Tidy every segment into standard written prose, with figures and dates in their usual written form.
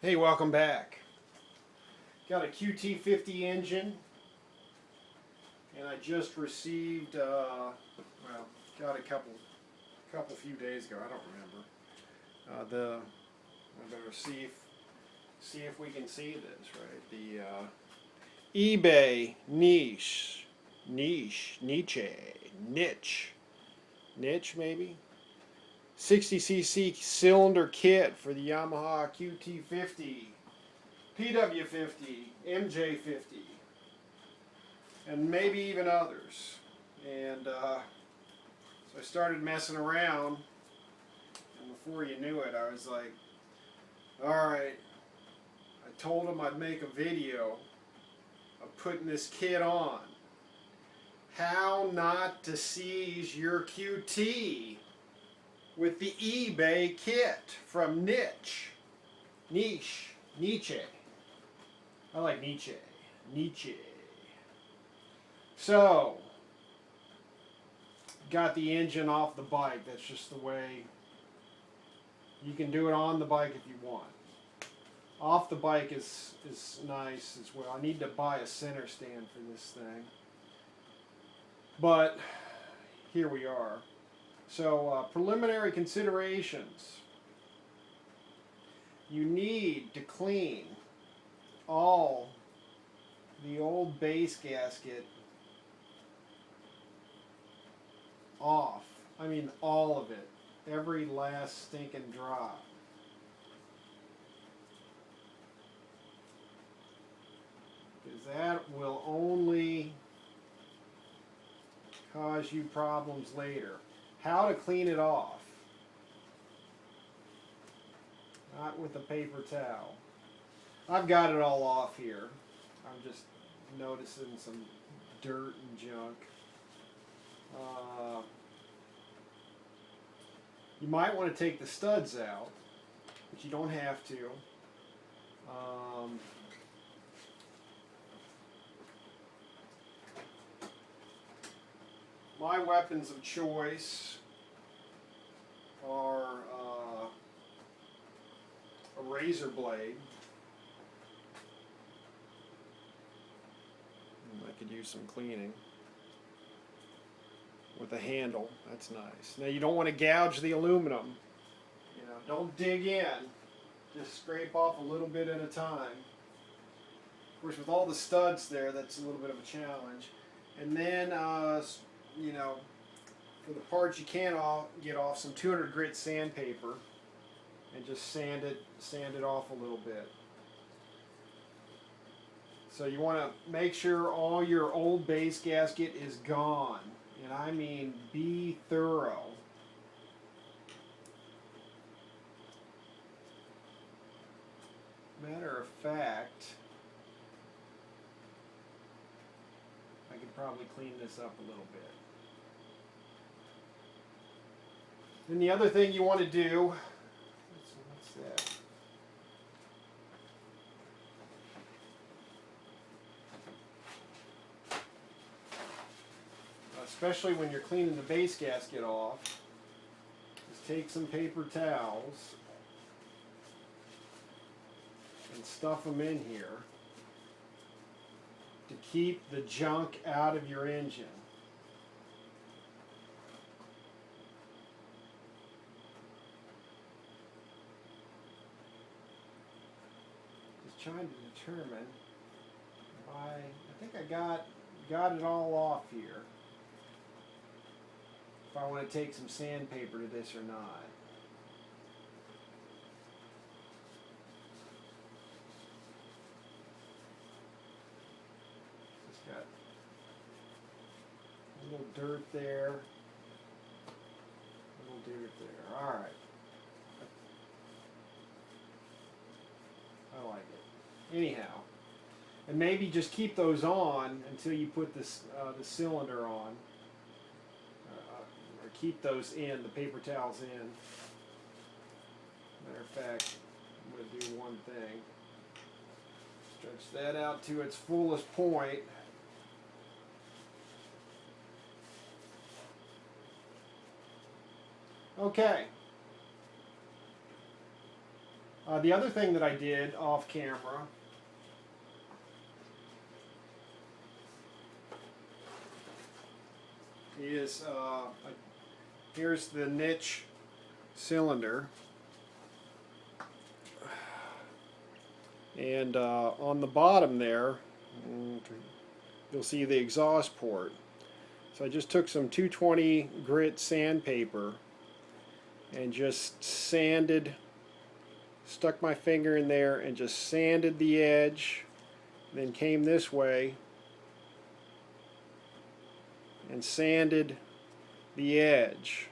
Hey, welcome back. Got a qt50 engine, and I just received, got a couple few days ago. I don't remember. I better see if we can see this right. The eBay niche maybe 60cc cylinder kit for the Yamaha qt50. PW50, MJ50, and maybe even others. And so I started messing around, and before you knew it, I was like, alright, I told them I'd make a video of putting this kit on. How not to seize your QT with the eBay kit from Niche. I like Nietzsche. So, got the engine off the bike. That's just the way. You can do it on the bike if you want. Off the bike is nice as well. I need to buy a center stand for this thing. But, here we are. So, preliminary considerations. You need to clean all the old base gasket off. I mean all of it. Every last stinking drop. Because that will only cause you problems later. How to clean it off. Not with a paper towel. I've got it all off here. I'm just noticing some dirt and junk. You might want to take the studs out, but you don't have to. My weapons of choice are a razor blade. I could use some cleaning. With a handle, that's nice. Now you don't want to gouge the aluminum. You know, don't dig in. Just scrape off a little bit at a time. Of course, with all the studs there, that's a little bit of a challenge. And then, you know, for the parts you can't get off, some 200 grit sandpaper, and just sand it off a little bit. So you want to make sure all your old base gasket is gone. And I mean be thorough. Matter of fact, I could probably clean this up a little bit. Then the other thing you want to do, what's that? Especially when you're cleaning the base gasket off, is take some paper towels and stuff them in here to keep the junk out of your engine. Just trying to determine if I think I got it all off here. If I want to take some sandpaper to this or not. Just got a little dirt there. A little dirt there. Alright. I like it. Anyhow. And maybe just keep those on until you put this the cylinder on. Keep those in, the paper towels in. Matter of fact, I'm going to do one thing. Stretch that out to its fullest point. Okay. The other thing that I did off camera is here's the niche cylinder, and on the bottom there you'll see the exhaust port. So I just took some 220 grit sandpaper and just stuck my finger in there and just sanded the edge, then came this way and sanded the edge.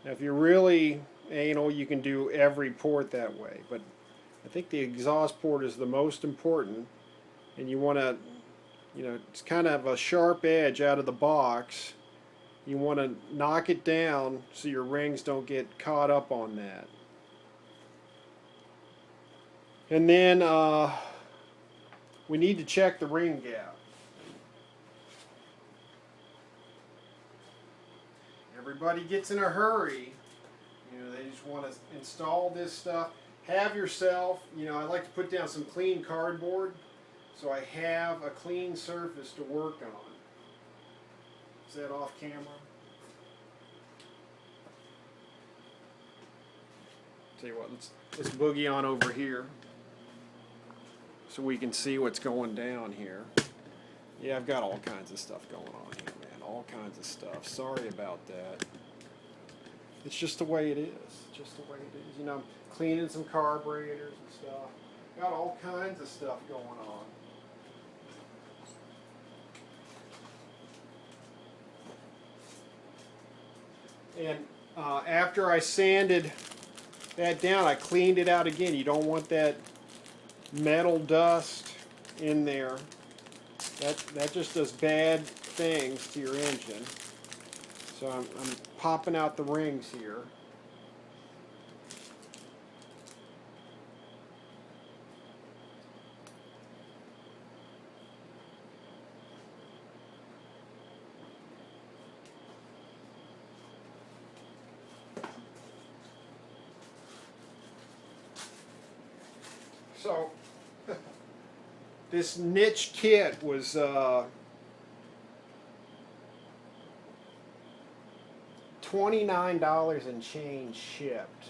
Now if you're really anal, you can do every port that way, but I think the exhaust port is the most important, and you want to, it's kind of a sharp edge out of the box. You want to knock it down so your rings don't get caught up on that. And then we need to check the ring gap. Everybody gets in a hurry. They just want to install this stuff. Have yourself, I like to put down some clean cardboard so I have a clean surface to work on. Is that off camera? Tell you what, let's boogie on over here so we can see what's going down here. Yeah, I've got all kinds of stuff going on here, man. All kinds of stuff. Sorry about that. It's just the way it is. Just the way it is. I'm cleaning some carburetors and stuff. Got all kinds of stuff going on. And after I sanded that down, I cleaned it out again. You don't want that metal dust in there. That just does bad things to your engine. So I'm popping out the rings here. So this niche kit was $29 and change shipped.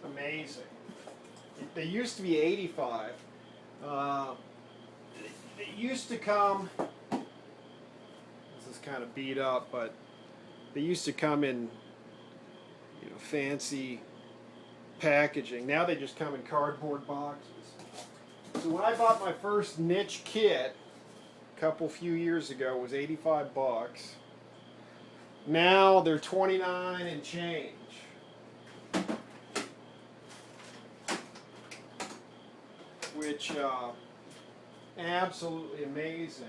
Amazing. They used to be $85. They used to come, this is kind of beat up, but they used to come in fancy packaging. Now they just come in cardboard boxes. So when I bought my first niche kit a few years ago, it was 85 bucks. Now they're 29 and change. Which absolutely amazing.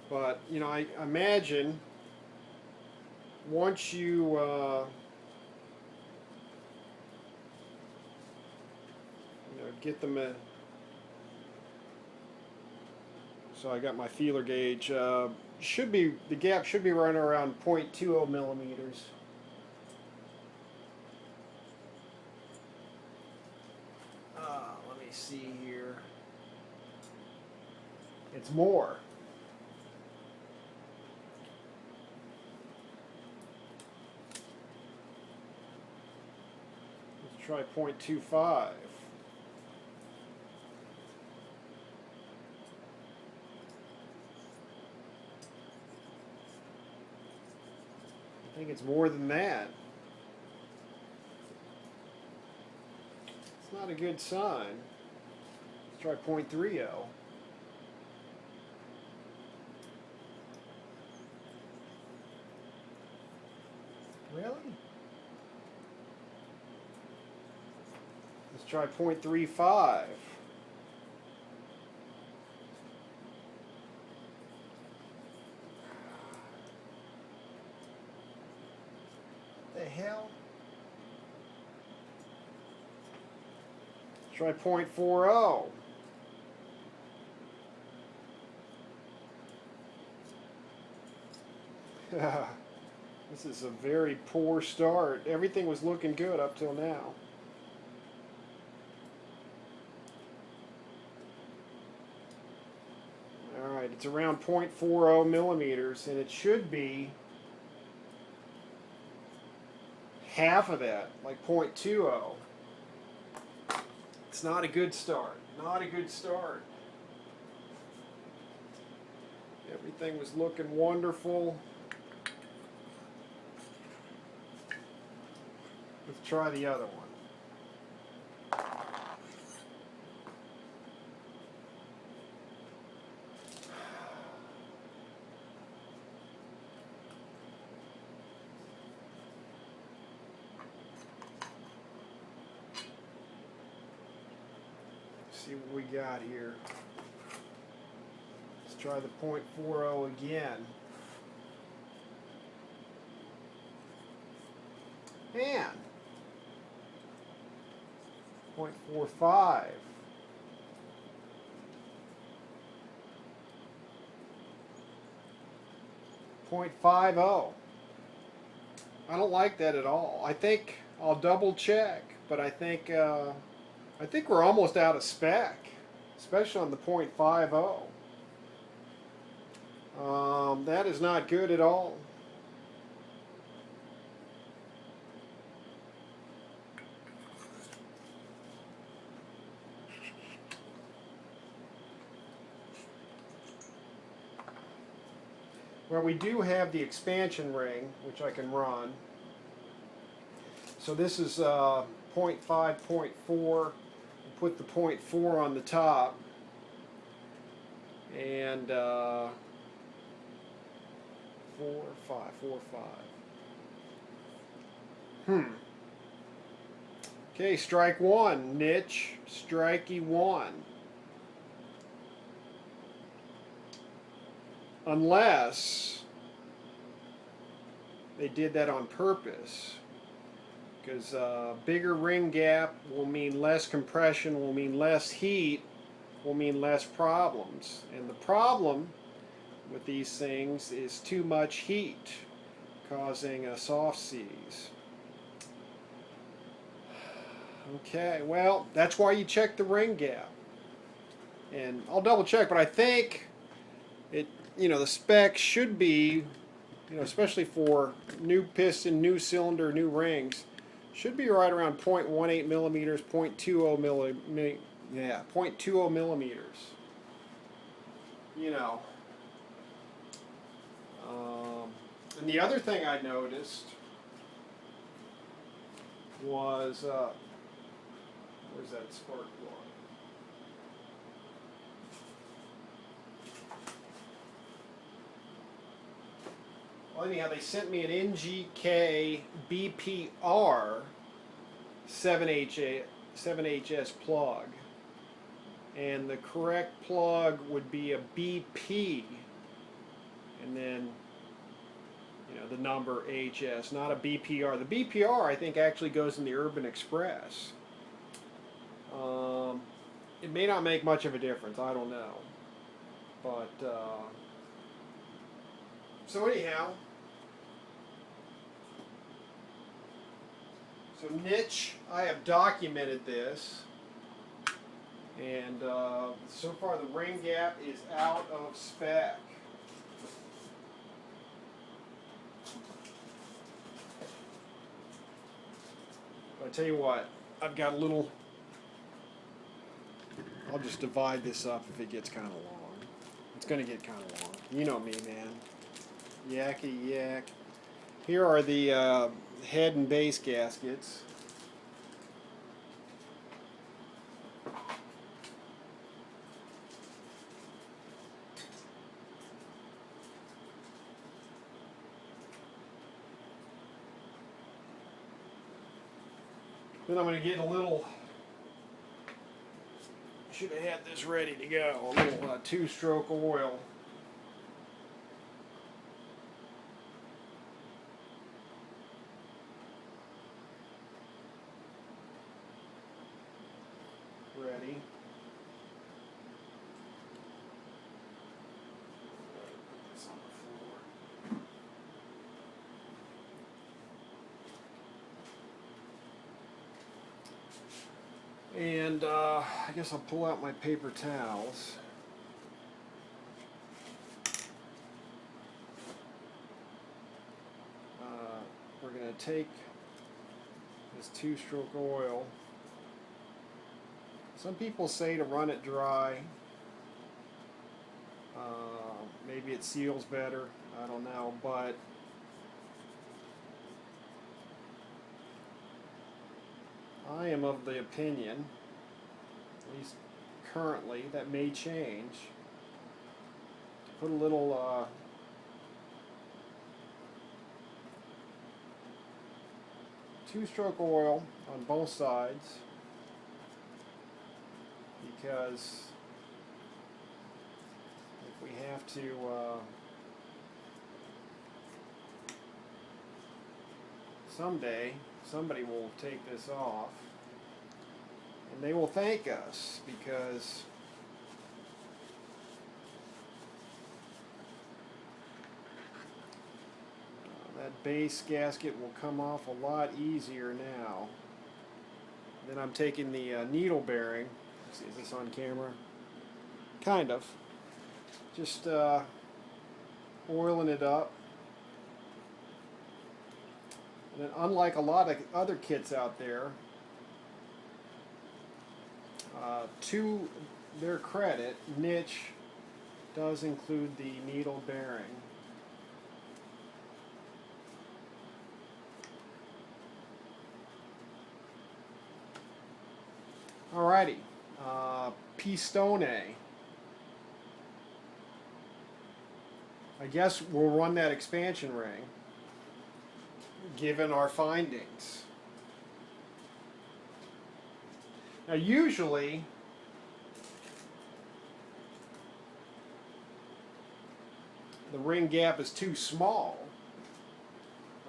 But I imagine once you get them so I got my feeler gauge. The gap should be running around 0.20 millimeters. Let me see here. It's more. Let's try 0.25. I think it's more than that. It's not a good sign. Let's try 0.30. Really? Let's try 0.35. The hell? Try 0.40. This is a very poor start. Everything was looking good up till now. Alright, it's around 0.40 millimeters, and it should be half of that, like 0.20. It's not a good start. Not a good start. Everything was looking wonderful. Let's try the other one. See what we got here. Let's try the 0.40 again. Man, 0.45. 0.50. I don't like that at all. I think I'll double check, but I think we're almost out of spec, especially on the 0.50. That is not good at all. Well, we do have the expansion ring, which I can run. So this is 0.5, 0.4. Put the 0.4 on the top, and 4, 5, 4, 5. Okay, strike one, niche. Strikey one. Unless they did that on purpose. Because bigger ring gap will mean less compression, will mean less heat, will mean less problems. And the problem with these things is too much heat, causing a soft seize. Okay, well, that's why you check the ring gap. And I'll double check, but I think it, the spec should be, especially for new piston, new cylinder, new rings, should be right around 0.18 millimeters, 0.20 millimeters. Yeah, 0.20 millimeters. And the other thing I noticed was, where's that spark plug? Well, anyhow, they sent me an NGK BPR 7HS plug, and the correct plug would be a BP, and then the number HS, not a BPR. The BPR, I think, actually goes in the Urban Express. It may not make much of a difference. I don't know, but so anyhow. So niche, I have documented this, and so far the ring gap is out of spec. But I tell you what, I've got a little, I'll just divide this up if it gets kind of long. It's going to get kind of long. You know me, man. Yakety yak. Here are the head and base gaskets. Then I'm going to get a little, should have had this ready to go, a little two-stroke oil. Ready. Put this on the floor. And I guess I'll pull out my paper towels. We're going to take this 2-stroke oil. Some people say to run it dry. Maybe it seals better. I don't know, but I am of the opinion, at least currently, that may change. Put a little 2-stroke oil on both sides, because if we have to someday somebody will take this off and they will thank us, because that base gasket will come off a lot easier now. Then I'm taking the needle bearing. Let's see, is this on camera? Kind of. Just oiling it up. And then, unlike a lot of other kits out there, to their credit, Niche does include the needle bearing. Alrighty, Pistone. I guess we'll run that expansion ring, given our findings. Now usually, the ring gap is too small.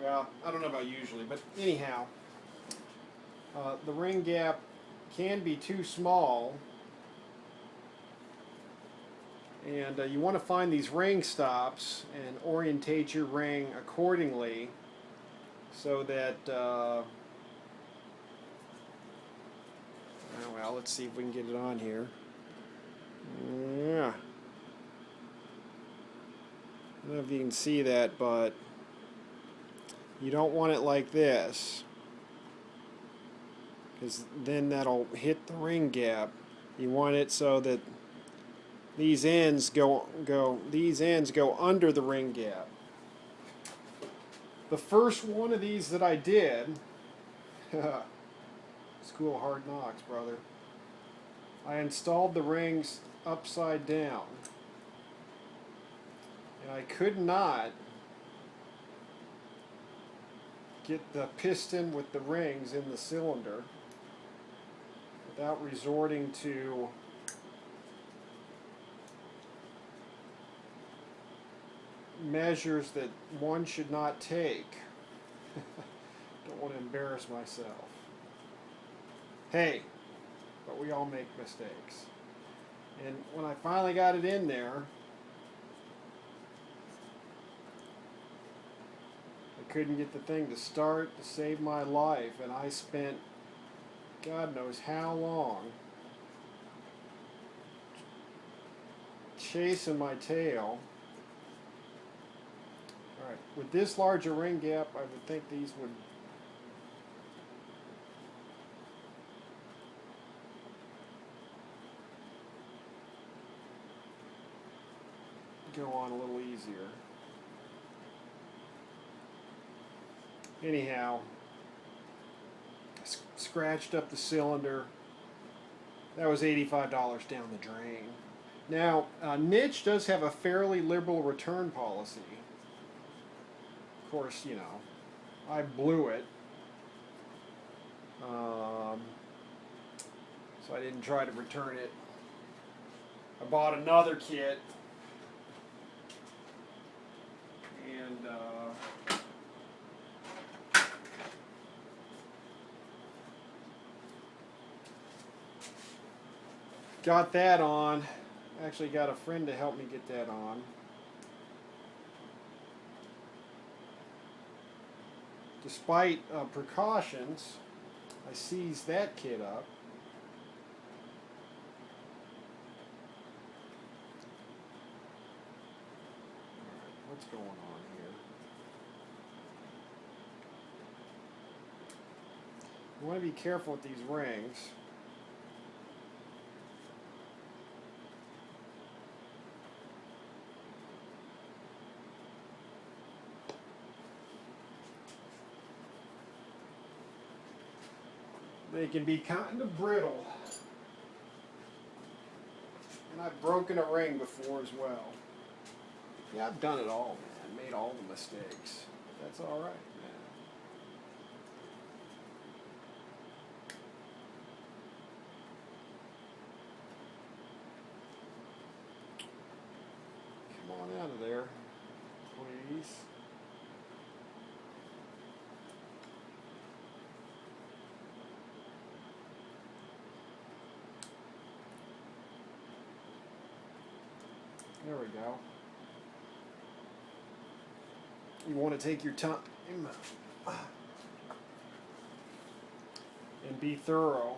Well, I don't know about usually, but anyhow, the ring gap can be too small, and you want to find these ring stops and orientate your ring accordingly, so that well, let's see if we can get it on here. Yeah, I don't know if you can see that, but you don't want it like this, because then that'll hit the ring gap. You want it so that these ends go under the ring gap. The first one of these that I did, School of Hard Knocks, brother. I installed the rings upside down, and I could not get the piston with the rings in the cylinder without resorting to measures that one should not take. Don't want to embarrass myself. Hey, but we all make mistakes. And when I finally got it in there, I couldn't get the thing to start to save my life, and I spent God knows how long chasing my tail. Alright, with this larger ring gap, I would think these would go on a little easier. Anyhow, scratched up the cylinder. That was $85 down the drain. Now, Niche does have a fairly liberal return policy. Of course, you know, I blew it. So I didn't try to return it. I bought another kit. And got that on. Actually got a friend to help me get that on. Despite precautions, I seized that kit up. What's going on here? You want to be careful with these rings. They can be kind of brittle. And I've broken a ring before as well. Yeah, I've done it all, man. Made all the mistakes. That's all right, man. Come on out of there, please. There we go. You want to take your time and be thorough.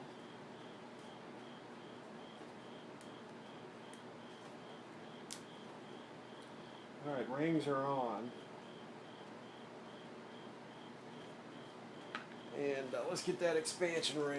Alright, rings are on. And let's get that expansion ring.